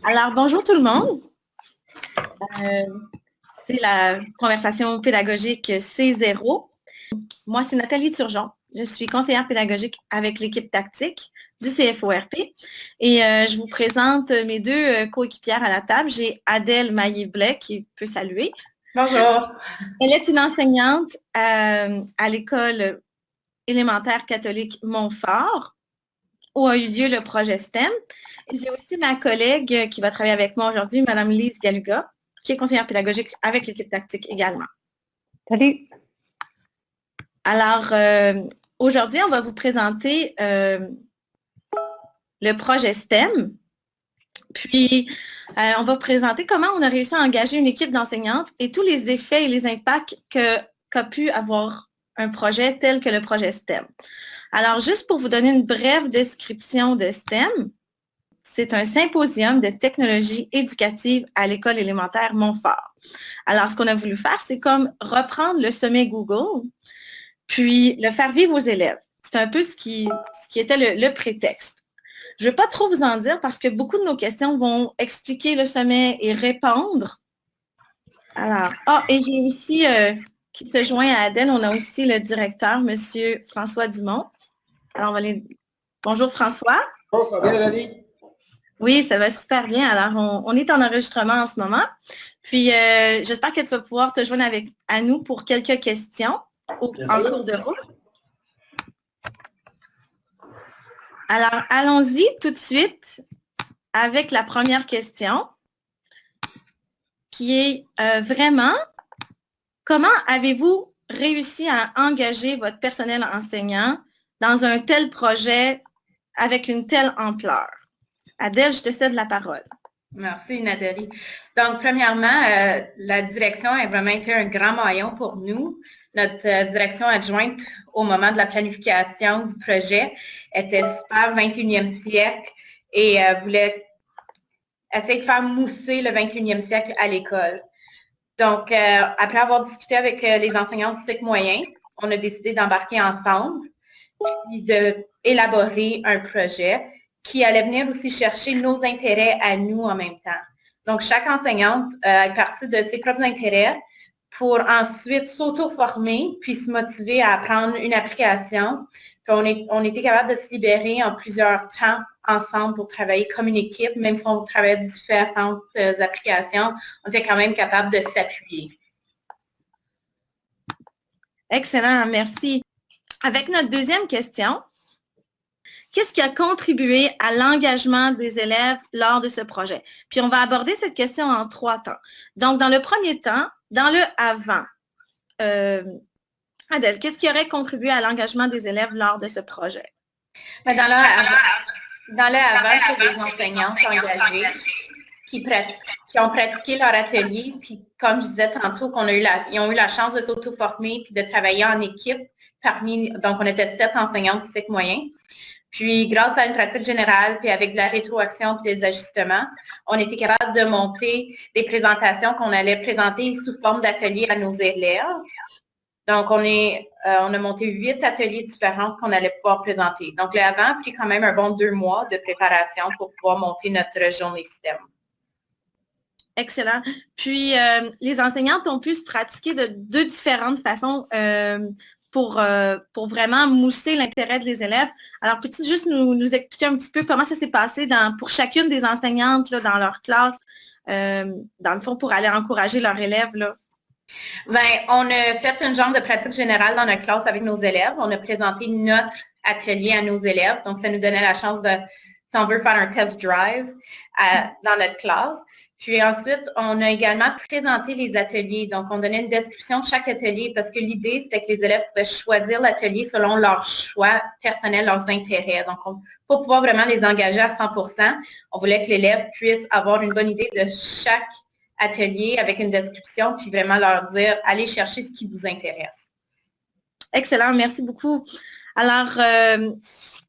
Alors, bonjour tout le monde. C'est la conversation pédagogique C0. Moi, c'est Nathalie Turgeon. Je suis conseillère pédagogique avec l'équipe tactique du CFORP. Et je vous présente mes deux coéquipières à la table. J'ai Adèle Maillé-Blais qui peut saluer. Bonjour. Elle est une enseignante à l'école élémentaire catholique Montfort, où a eu lieu le projet STEM. J'ai aussi ma collègue qui va travailler avec moi aujourd'hui, Mme Lise Galuga, qui est conseillère pédagogique avec l'équipe tactique également. Salut. Alors, aujourd'hui, on va vous présenter le projet STEM. Puis, on va présenter comment on a réussi à engager une équipe d'enseignantes et tous les effets et les impacts qu'a pu avoir un projet tel que le projet STEM. Alors, juste pour vous donner une brève description de STEM, c'est un symposium de technologie éducative à l'école élémentaire Montfort. Alors, ce qu'on a voulu faire, c'est comme reprendre le sommet Google, puis le faire vivre aux élèves. C'est un peu ce qui était le prétexte. Je ne vais pas trop vous en dire parce que beaucoup de nos questions vont expliquer le sommet et répondre. Alors, et j'ai aussi, qui se joint à Adèle, on a aussi le directeur, M. François Dumont. Alors, bonjour François. Bonjour, ça va bien, Nathalie? Oui, ça va super bien. Alors, on est en enregistrement en ce moment. Puis, j'espère que tu vas pouvoir te joindre à nous pour quelques questions en cours de route. Alors, allons-y tout de suite avec la première question, qui est vraiment, comment avez-vous réussi à engager votre personnel enseignant dans un tel projet avec une telle ampleur? Adèle, je te cède la parole. Merci, Nathalie. Donc, premièrement, la direction a vraiment été un grand maillon pour nous. Notre direction adjointe, au moment de la planification du projet, était super 21e siècle et voulait essayer de faire mousser le 21e siècle à l'école. Donc, après avoir discuté avec les enseignants du cycle moyen, on a décidé d'embarquer ensemble et d'élaborer un projet qui allait venir aussi chercher nos intérêts à nous en même temps. Donc, chaque enseignante est partie de ses propres intérêts pour ensuite s'auto-former puis se motiver à apprendre une application. Puis on était capable de se libérer en plusieurs temps ensemble pour travailler comme une équipe, même si on travaillait différentes applications, on était quand même capable de s'appuyer. Excellent, merci. Avec notre deuxième question, qu'est-ce qui a contribué à l'engagement des élèves lors de ce projet? Puis on va aborder cette question en 3 temps. Donc, dans le premier temps, dans le avant, Adèle, qu'est-ce qui aurait contribué à l'engagement des élèves lors de ce projet? Dans le avant, c'est des enseignantes engagées qui ont pratiqué leur atelier, puis comme je disais tantôt, ils ont eu la chance de s'auto-former puis de travailler en équipe. Donc, on était 7 enseignantes du cycle moyen. Puis, grâce à une pratique générale, puis avec de la rétroaction puis des ajustements, on était capable de monter des présentations qu'on allait présenter sous forme d'ateliers à nos élèves. Donc, on a monté 8 ateliers différents qu'on allait pouvoir présenter. Donc, le avant a pris quand même un bon 2 mois de préparation pour pouvoir monter notre journée STEM. Excellent. Puis, les enseignantes ont pu se pratiquer de 2 différentes façons pour vraiment mousser l'intérêt des élèves. Alors, peux-tu juste nous expliquer un petit peu comment ça s'est passé pour chacune des enseignantes là, dans leur classe, dans le fond, pour aller encourager leurs élèves? Là? Bien, on a fait une genre de pratique générale dans notre classe avec nos élèves. On a présenté notre atelier à nos élèves. Donc, ça nous donnait la chance de, si on veut, faire un test drive dans notre classe. Puis ensuite, on a également présenté les ateliers. Donc, on donnait une description de chaque atelier parce que l'idée, c'était que les élèves pouvaient choisir l'atelier selon leurs choix personnels, leurs intérêts. Donc, pour pouvoir vraiment les engager à 100%, on voulait que l'élève puisse avoir une bonne idée de chaque atelier avec une description, puis vraiment leur dire, allez chercher ce qui vous intéresse. Excellent, merci beaucoup. Alors,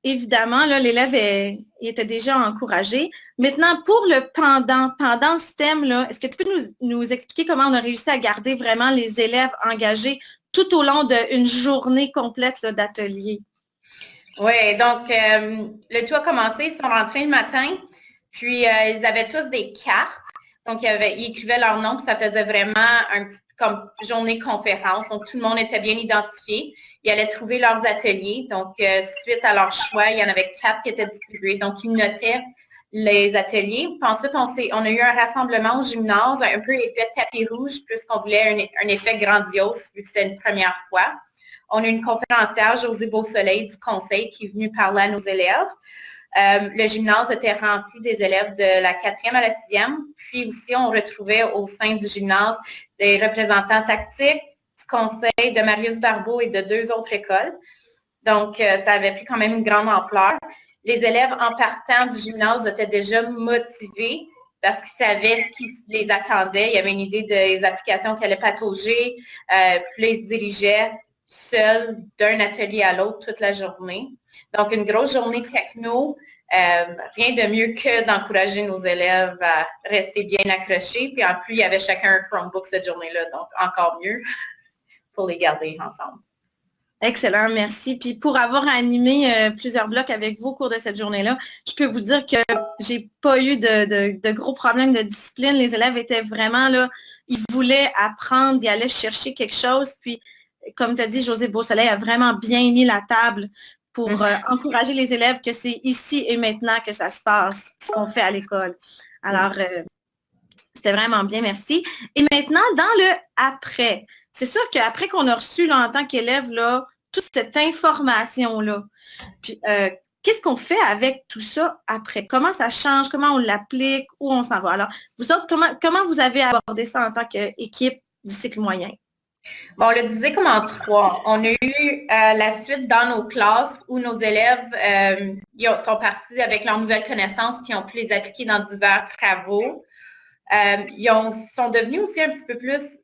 évidemment, l'élève était déjà encouragé. Maintenant, pour le pendant STEM, est-ce que tu peux nous expliquer comment on a réussi à garder vraiment les élèves engagés tout au long d'une journée complète d'atelier? Oui, donc le tout a commencé, ils sont rentrés le matin, Puis, ils avaient tous des cartes. Donc, ils écrivaient leur nom, puis ça faisait vraiment un petit comme journée conférence. Donc, tout le monde était bien identifié. Ils allaient trouver leurs ateliers. Donc, suite à leur choix, il y en avait 4 qui étaient distribués. Donc, ils notaient les ateliers. Puis ensuite, on a eu un rassemblement au gymnase, un peu effet tapis rouge, puisqu'on voulait un effet grandiose, vu que c'était une première fois. On a eu une conférencière, Josée Beausoleil, du conseil, qui est venue parler à nos élèves. Le gymnase était rempli des élèves de la 4e à la 6e. Puis aussi, on retrouvait au sein du gymnase des représentants tactiques, du conseil de Marius Barbeau et de 2 autres écoles. Donc, ça avait pris quand même une grande ampleur. Les élèves, en partant du gymnase, étaient déjà motivés parce qu'ils savaient ce qui les attendait. Il y avait une idée des applications qui allaient patauger. Puis là, ils se dirigeaient seuls d'un atelier à l'autre toute la journée. Donc, une grosse journée techno. Rien de mieux que d'encourager nos élèves à rester bien accrochés. Puis en plus, il y avait chacun un Chromebook cette journée-là, donc encore mieux pour les garder ensemble. Excellent, merci. Puis pour avoir animé plusieurs blocs avec vous au cours de cette journée-là, je peux vous dire que j'ai pas eu de gros problèmes de discipline. Les élèves étaient vraiment là, ils voulaient apprendre, ils allaient chercher quelque chose. Puis, comme tu as dit, Josée Beausoleil a vraiment bien mis la table pour encourager les élèves que c'est ici et maintenant que ça se passe, ce qu'on fait à l'école. Alors, c'était vraiment bien, merci. Et maintenant, dans le après, c'est sûr qu'après qu'on a reçu là, en tant qu'élève là, toute cette information-là, puis qu'est-ce qu'on fait avec tout ça après? Comment ça change? Comment on l'applique? Où on s'en va? Alors, vous autres, comment vous avez abordé ça en tant qu'équipe du cycle moyen? Bon, on l'a divisé comme en 3. On a eu la suite dans nos classes où nos élèves sont partis avec leurs nouvelles connaissances puis ont pu les appliquer dans divers travaux. Ils sont devenus aussi un petit peu plus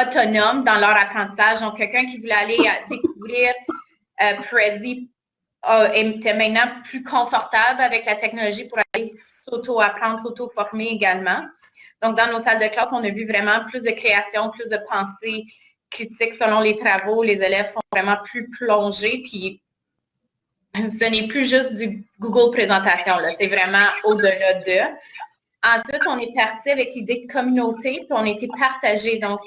autonomes dans leur apprentissage. Donc, quelqu'un qui voulait aller découvrir Prezi était maintenant plus confortable avec la technologie pour aller s'auto-apprendre, s'auto-former également. Donc, dans nos salles de classe, on a vu vraiment plus de création, plus de pensée critique selon les travaux. Les élèves sont vraiment plus plongés, puis ce n'est plus juste du Google présentation, là. C'est vraiment au-delà d'eux. Ensuite, on est parti avec l'idée de communauté, puis on a été partagés. Donc,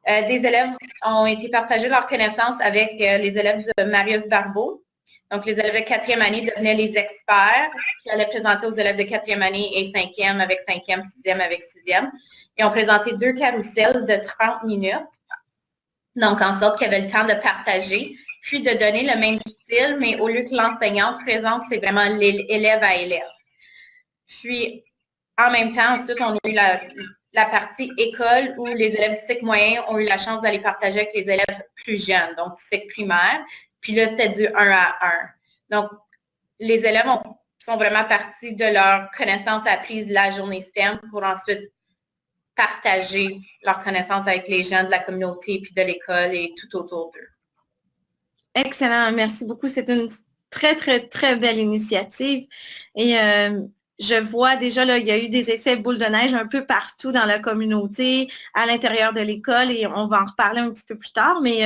des élèves ont été partagés leurs connaissances avec les élèves de Marius Barbeau. Donc, les élèves de 4e année devenaient les experts qui allaient présenter aux élèves de 4e année et 5e avec 5e, 6e avec 6e. Ils ont présenté 2 carousels de 30 minutes. Donc, en sorte qu'ils avaient le temps de partager, puis de donner le même style, mais au lieu que l'enseignant présente, c'est vraiment l'élève à élève. Puis, en même temps, ensuite, on a eu la partie école où les élèves du cycle moyen ont eu la chance d'aller partager avec les élèves plus jeunes, donc du cycle primaire. Puis là, c'était du 1 à 1. Donc, les élèves sont vraiment partis de leurs connaissances apprises la journée STEM pour ensuite partager leurs connaissances avec les gens de la communauté, puis de l'école et tout autour d'eux. Excellent, merci beaucoup. C'est une très, très, très belle initiative. Et je vois déjà, là, il y a eu des effets boule de neige un peu partout dans la communauté, à l'intérieur de l'école, et on va en reparler un petit peu plus tard, mais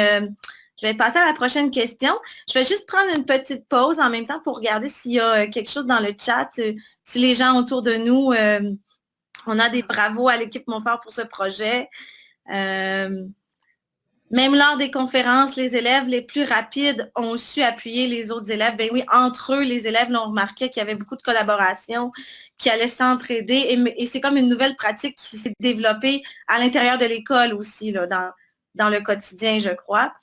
je vais passer à la prochaine question. Je vais juste prendre une petite pause en même temps pour regarder s'il y a quelque chose dans le chat, si les gens autour de nous, on a des bravos à l'équipe Montfort pour ce projet. Même lors des conférences, les élèves les plus rapides ont su appuyer les autres élèves. Ben oui, entre eux, les élèves l'ont remarqué qu'il y avait beaucoup de collaboration, qui allaient s'entraider. Et c'est comme une nouvelle pratique qui s'est développée à l'intérieur de l'école aussi, là, dans le quotidien, je crois.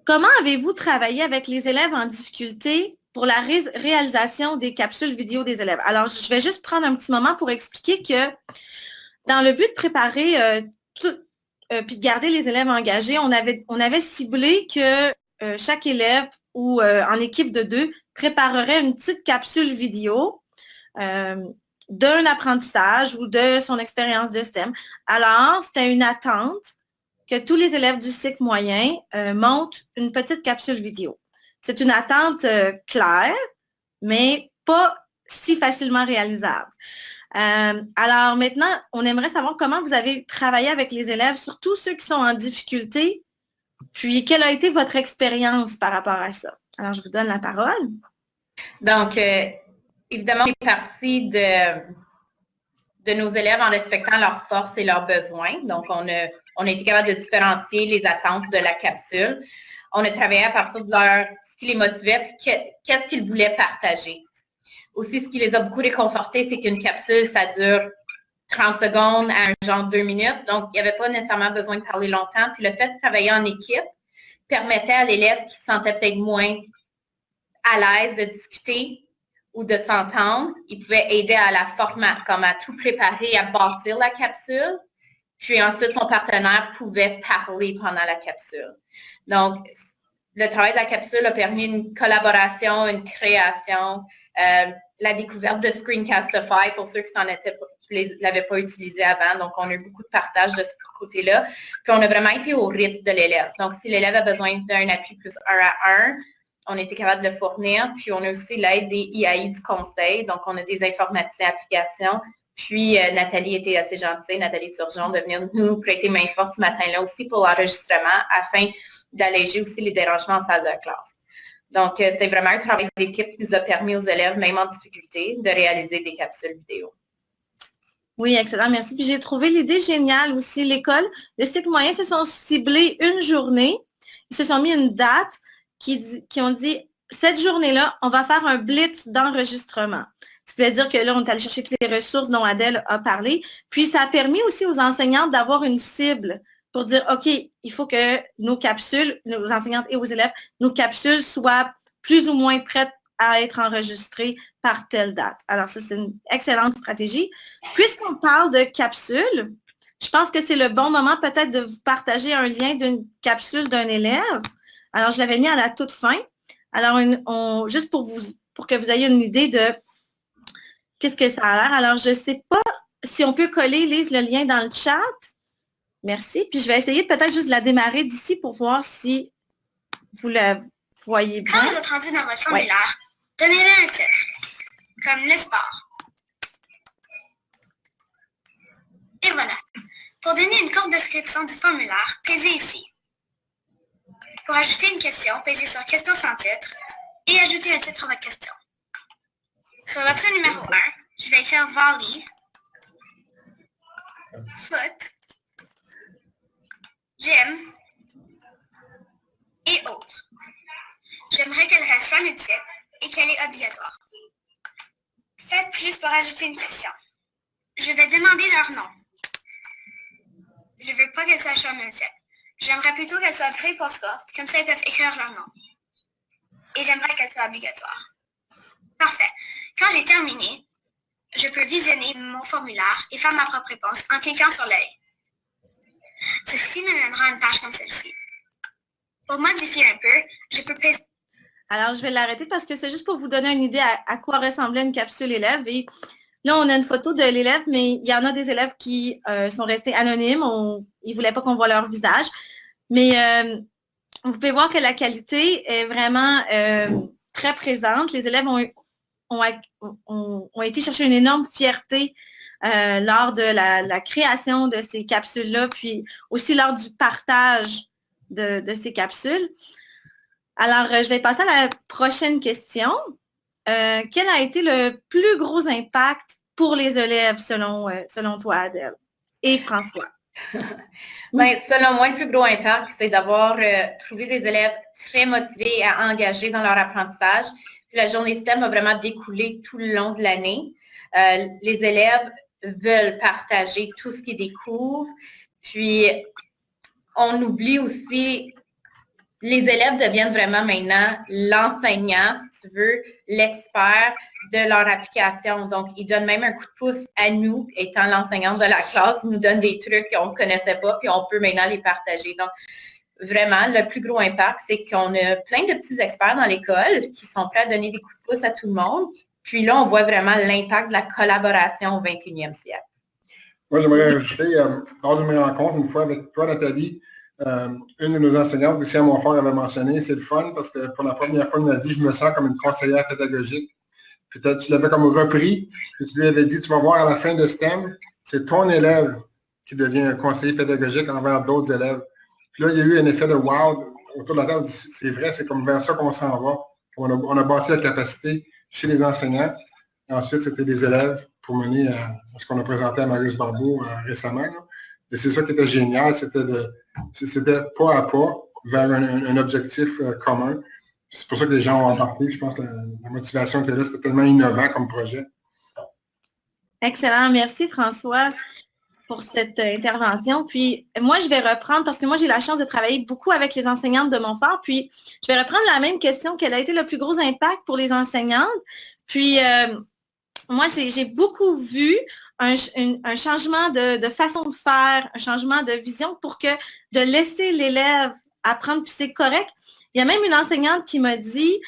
Comment avez-vous travaillé avec les élèves en difficulté pour la réalisation des capsules vidéo des élèves? Alors, je vais juste prendre un petit moment pour expliquer que dans le but de préparer puis de garder les élèves engagés, on avait ciblé que chaque élève ou en équipe de 2 préparerait une petite capsule vidéo d'un apprentissage ou de son expérience de STEM. Alors, c'était une attente que tous les élèves du cycle moyen montent une petite capsule vidéo. C'est une attente claire, mais pas si facilement réalisable. Alors maintenant, on aimerait savoir comment vous avez travaillé avec les élèves, surtout ceux qui sont en difficulté, puis quelle a été votre expérience par rapport à ça? Alors, je vous donne la parole. Donc, évidemment, on est parti de nos élèves en respectant leurs forces et leurs besoins. Donc, on a été capable de différencier les attentes de la capsule. On a travaillé à partir de ce qui les motivait, puis qu'est-ce qu'ils voulaient partager. Aussi, ce qui les a beaucoup réconfortés, c'est qu'une capsule, ça dure 30 secondes à un genre 2 minutes. Donc, il n'y avait pas nécessairement besoin de parler longtemps. Puis le fait de travailler en équipe permettait à l'élève qui se sentait peut-être moins à l'aise de discuter ou de s'entendre. Il pouvait aider à la format, comme à tout préparer, à bâtir la capsule. Puis ensuite, son partenaire pouvait parler pendant la capsule. Donc, le travail de la capsule a permis une collaboration, une création, la découverte de Screencastify pour ceux qui ne l'avaient pas utilisé avant. Donc, on a eu beaucoup de partage de ce côté-là. Puis, on a vraiment été au rythme de l'élève. Donc, si l'élève a besoin d'un appui plus 1-à-1, on était capable de le fournir. Puis, on a aussi l'aide des IAI du conseil. Donc, on a des informaticiens applications. Puis, Nathalie était assez gentille, Nathalie Turgeon, de venir nous prêter main forte ce matin-là aussi pour l'enregistrement afin d'alléger aussi les dérangements en salle de classe. Donc, c'est vraiment un travail d'équipe qui nous a permis aux élèves, même en difficulté, de réaliser des capsules vidéo. Oui, excellent, merci. Puis j'ai trouvé l'idée géniale aussi. L'école, le cycle moyen se sont ciblés une journée. Ils se sont mis une date qui ont dit, cette journée-là, on va faire un blitz d'enregistrement. Ce qui veut dire que là, on est allé chercher toutes les ressources dont Adèle a parlé. Puis, ça a permis aussi aux enseignantes d'avoir une cible pour dire, OK, il faut que nos capsules, nos enseignantes et aux élèves, nos capsules soient plus ou moins prêtes à être enregistrées par telle date. Alors, ça, c'est une excellente stratégie. Puisqu'on parle de capsules, je pense que c'est le bon moment peut-être de vous partager un lien d'une capsule d'un élève. Alors, je l'avais mis à la toute fin. Alors, juste pour que vous ayez une idée de qu'est-ce que ça a l'air. Alors, je ne sais pas si on peut coller, Lise, le lien dans le chat. Merci. Puis, je vais essayer de peut-être juste la démarrer d'ici pour voir si vous la voyez bien. Quand vous êtes rendu dans votre formulaire, donnez-le un titre, comme le sport. Et voilà. Pour donner une courte description du formulaire, pesez ici. Pour ajouter une question, pesez sur question sans titre et ajoutez un titre à votre question. Sur l'option numéro 1, je vais écrire volley, foot, gym et autres. J'aimerais qu'elle reste soit multiple et qu'elle est obligatoire. Faites plus pour ajouter une question. Je vais demander leur nom. Je ne veux pas qu'elle soit choix multiple. J'aimerais plutôt qu'elle soit pré-postcard, comme ça ils peuvent écrire leur nom. Et j'aimerais qu'elle soit obligatoire. Parfait. Quand j'ai terminé, je peux visionner mon formulaire et faire ma propre réponse en cliquant sur l'œil. Ceci me donnera une page comme celle-ci. Pour modifier un peu, je peux peser. Alors, je vais l'arrêter parce que c'est juste pour vous donner une idée à quoi ressemblait une capsule élève. Et là, on a une photo de l'élève, mais il y en a des élèves qui sont restés anonymes. Ils ne voulaient pas qu'on voit leur visage. Mais vous pouvez voir que la qualité est vraiment très présente. Les élèves ont été chercher une énorme fierté lors de la création de ces capsules-là, puis aussi lors du partage de ces capsules. Alors, je vais passer à la prochaine question. Quel a été le plus gros impact pour les élèves selon toi, Adèle et François? Bien, selon moi, le plus gros impact, c'est d'avoir trouvé des élèves très motivés et engagés dans leur apprentissage. Puis la journée STEM a vraiment découlé tout le long de l'année. Les élèves veulent partager tout ce qu'ils découvrent. Puis, on oublie aussi, les élèves deviennent vraiment maintenant l'enseignant, si tu veux, l'expert de leur application. Donc, ils donnent même un coup de pouce à nous, étant l'enseignante de la classe. Ils nous donnent des trucs qu'on ne connaissait pas, puis on peut maintenant les partager. Donc, vraiment, le plus gros impact, c'est qu'on a plein de petits experts dans l'école qui sont prêts à donner des coups de pouce à tout le monde. Puis là, on voit vraiment l'impact de la collaboration au 21e siècle. Moi, j'aimerais ajouter, lors d'une rencontre, une fois avec toi, Nathalie, une de nos enseignantes ici à Montfort avait mentionné, c'est le fun parce que pour la première fois de ma vie, je me sens comme une conseillère pédagogique. Puis tu l'avais comme repris, puis tu lui avais dit, tu vas voir à la fin de STEM, c'est ton élève qui devient un conseiller pédagogique envers d'autres élèves. Puis là, il y a eu un effet de wow autour de la table. C'est vrai, c'est comme vers ça qu'on s'en va. On a bâti la capacité chez les enseignants Et ensuite, c'était des élèves pour mener à ce qu'on a présenté à Marius Barbeau récemment. Là. Et c'est ça qui était génial, c'était pas à pas vers un objectif commun. C'est pour ça que les gens ont embarqué. Je pense que la motivation était là, c'était tellement innovant comme projet. Excellent. Merci, François, pour cette intervention. Puis, moi, je vais reprendre, parce que moi, j'ai la chance de travailler beaucoup avec les enseignantes de Montfort. Puis, je vais reprendre la même question. Quel a été le plus gros impact pour les enseignantes? Puis, moi, j'ai beaucoup vu un changement de façon de faire, un changement de vision pour que de laisser l'élève apprendre, puis c'est correct. Il y a même une enseignante qui m'a dit,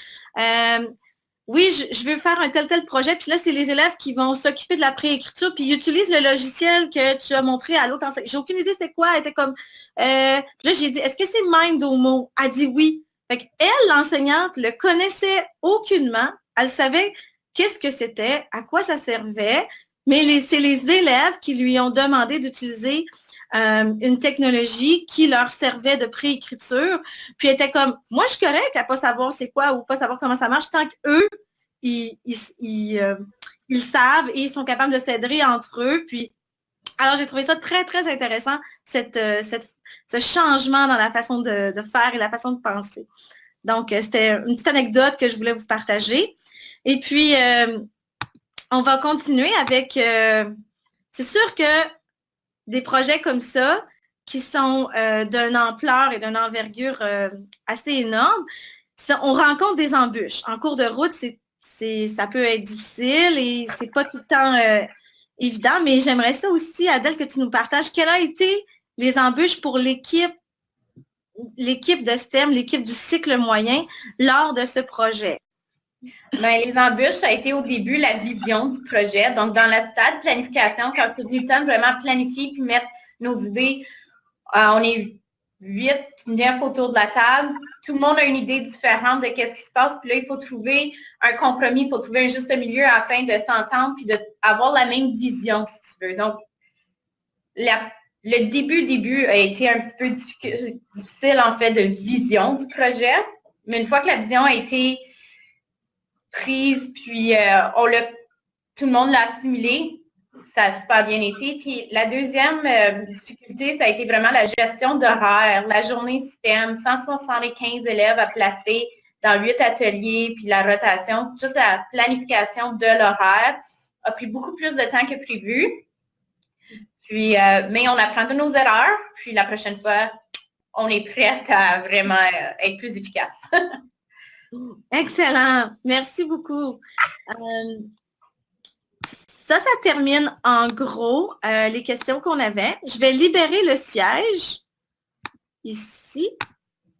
oui, je veux faire un tel projet, puis là, c'est les élèves qui vont s'occuper de la préécriture, puis ils utilisent le logiciel que tu as montré à l'autre enseignante. J'ai aucune idée c'était quoi. Elle était comme, puis là, j'ai dit, est-ce que c'est Mindomo? Elle dit oui. Fait qu'elle, l'enseignante, le connaissait aucunement. Elle savait qu'est-ce que c'était, à quoi ça servait, mais c'est les élèves qui lui ont demandé d'utiliser une technologie qui leur servait de préécriture. Puis elle était comme, moi, je suis correcte à ne pas savoir c'est quoi ou pas savoir comment ça marche, tant qu'eux, ils savent et ils sont capables de s'aider entre eux. Puis, alors, j'ai trouvé ça très, très intéressant, ce changement dans la façon de faire et la façon de penser. Donc, c'était une petite anecdote que je voulais vous partager. Et puis, on va continuer avec, c'est sûr que des projets comme ça, qui sont d'une ampleur et d'une envergure assez énorme, on rencontre des embûches. En cours de route, ça peut être difficile et c'est pas tout le temps évident, mais j'aimerais ça aussi, Adèle, que tu nous partages quelles ont été les embûches pour l'équipe de STEM, l'équipe du cycle moyen, lors de ce projet. Bien, les embûches, ça a été au début la vision du projet. Donc, dans la stade planification, quand c'est venu le temps de vraiment planifier puis mettre nos idées, on est 8, 9 autour de la table. Tout le monde a une idée différente de ce qui se passe. Puis là, il faut trouver un compromis, il faut trouver un juste milieu afin de s'entendre puis d'avoir la même vision, si tu veux. Donc, le début a été un petit peu difficile, en fait, de vision du projet. Mais une fois que la vision a été prise, puis tout le monde l'a assimilé. Ça a super bien été. Puis la deuxième difficulté, ça a été vraiment la gestion d'horaire. La journée système, 175 élèves à placer dans 8 ateliers, puis la rotation, juste la planification de l'horaire a pris beaucoup plus de temps que prévu. Puis, mais on apprend de nos erreurs, puis la prochaine fois, on est prête à vraiment être plus efficace. Excellent. Merci beaucoup. Ça termine en gros les questions qu'on avait. Je vais libérer le siège ici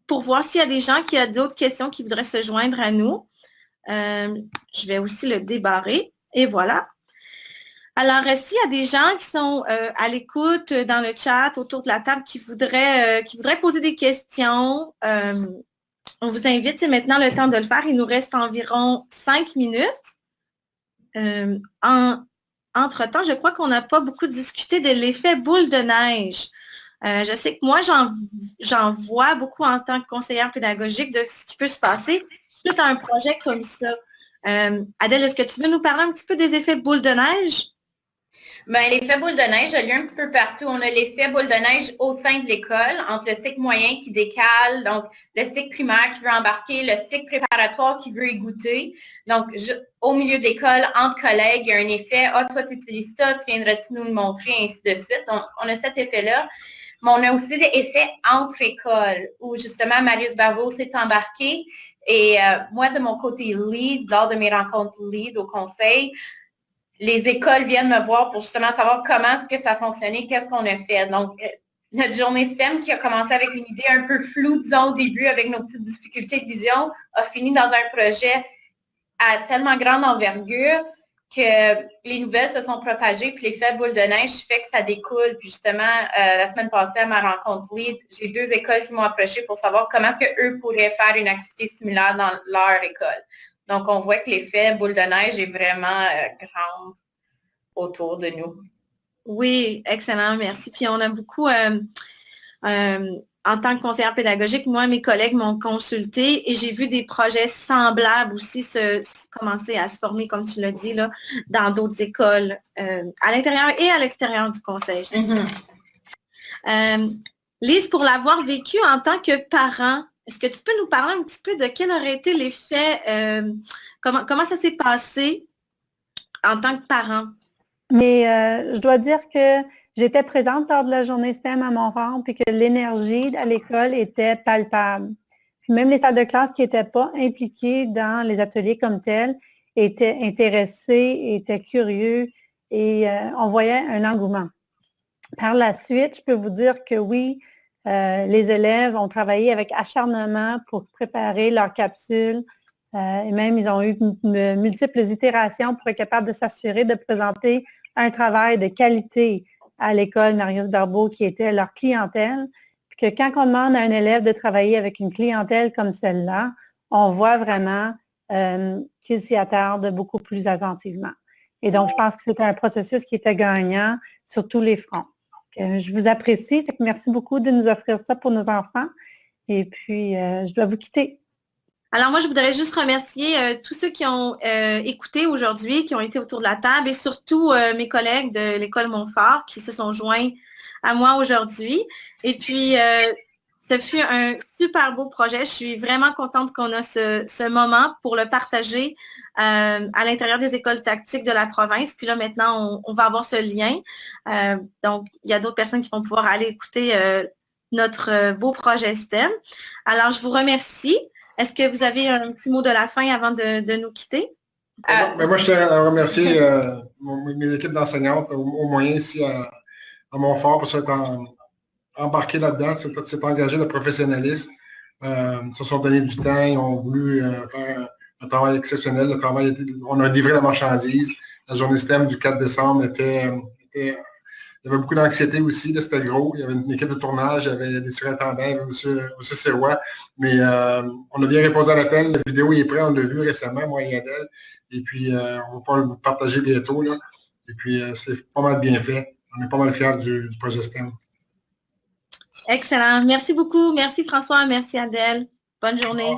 pour voir s'il y a des gens qui ont d'autres questions qui voudraient se joindre à nous. Je vais aussi le débarrer. Et voilà. Alors, s'il y a des gens qui sont à l'écoute dans le chat autour de la table qui voudraient poser des questions, on vous invite, c'est maintenant le temps de le faire. Il nous reste environ 5 minutes. Entre-temps, je crois qu'on n'a pas beaucoup discuté de l'effet boule de neige. Je sais que moi, j'en vois beaucoup en tant que conseillère pédagogique de ce qui peut se passer tout un projet comme ça. Adèle, est-ce que tu veux nous parler un petit peu des effets boule de neige? Bien, l'effet boule de neige a lieu un petit peu partout. On a l'effet boule de neige au sein de l'école, entre le cycle moyen qui décale, donc le cycle primaire qui veut embarquer, le cycle préparatoire qui veut y goûter. Donc, au milieu de l'école, entre collègues, il y a un effet « Ah, toi, tu utilises ça, tu viendrais-tu nous le montrer? » ainsi de suite. Donc, on a cet effet-là. Mais on a aussi des effets entre écoles, où justement, Marius Barbeau s'est embarqué. Et moi, de mon côté lead, lors de mes rencontres lead au conseil, les écoles viennent me voir pour justement savoir comment est-ce que ça a fonctionné, qu'est-ce qu'on a fait. Donc, notre journée STEM qui a commencé avec une idée un peu floue, disons, au début, avec nos petites difficultés de vision, a fini dans un projet à tellement grande envergure que les nouvelles se sont propagées, puis l'effet boule de neige fait que ça découle. Puis justement, la semaine passée, à ma rencontre lead, j'ai 2 écoles qui m'ont approché pour savoir comment est-ce qu'eux pourraient faire une activité similaire dans leur école. Donc, on voit que l'effet boule de neige est vraiment grand autour de nous. Oui, excellent, merci. Puis on a beaucoup en tant que conseillère pédagogique, moi, mes collègues m'ont consulté et j'ai vu des projets semblables aussi commencer à se former, comme tu l'as dit, là, dans d'autres écoles, à l'intérieur et à l'extérieur du conseil. Lise, pour l'avoir vécu en tant que parent, est-ce que tu peux nous parler un petit peu de quel aurait été l'effet, comment ça s'est passé en tant que parent? Mais je dois dire que j'étais présente lors de la journée STEM à Montfort, puis que l'énergie à l'école était palpable. Puis même les salles de classe qui n'étaient pas impliquées dans les ateliers comme tels étaient intéressés, étaient curieux et on voyait un engouement. Par la suite, je peux vous dire que oui, les élèves ont travaillé avec acharnement pour préparer leur capsule. Et même, ils ont eu multiples itérations pour être capables de s'assurer de présenter un travail de qualité à l'école Marius Barbeau qui était leur clientèle. Puis que quand on demande à un élève de travailler avec une clientèle comme celle-là, on voit vraiment qu'il s'y attarde beaucoup plus attentivement. Et donc, je pense que c'était un processus qui était gagnant sur tous les fronts. Je vous apprécie. Fait que merci beaucoup de nous offrir ça pour nos enfants. Et puis, je dois vous quitter. Alors, moi, je voudrais juste remercier tous ceux qui ont écouté aujourd'hui, qui ont été autour de la table et surtout mes collègues de l'École Montfort qui se sont joints à moi aujourd'hui. Et puis, ce fut un super beau projet. Je suis vraiment contente qu'on a ce moment pour le partager à l'intérieur des écoles tactiques de la province. Puis là, maintenant, on va avoir ce lien. Donc, il y a d'autres personnes qui vont pouvoir aller écouter notre beau projet STEM. Alors, je vous remercie. Est-ce que vous avez un petit mot de la fin avant de nous quitter? Moi, je tiens à remercier mes équipes d'enseignantes, au moyen ici à Montfort, pour s'être embarqués là-dedans, s'être engagés de professionnalisme. Ils se sont donné du temps, ils ont voulu faire un travail exceptionnel. On a livré la marchandise. La journée STEM du 4 décembre il y avait beaucoup d'anxiété aussi, c'était gros. Il y avait une équipe de tournage, il y avait des surintendants, il y avait M. Serrois. Mais on a bien répondu à l'appel. La vidéo est prête, on l'a vu récemment, moi et Adèle. Et puis, on va pouvoir le partager bientôt. Là. Et puis, c'est pas mal bien fait. On est pas mal fiers du projet STEM. Excellent. Merci beaucoup. Merci François. Merci Adèle. Bonne journée.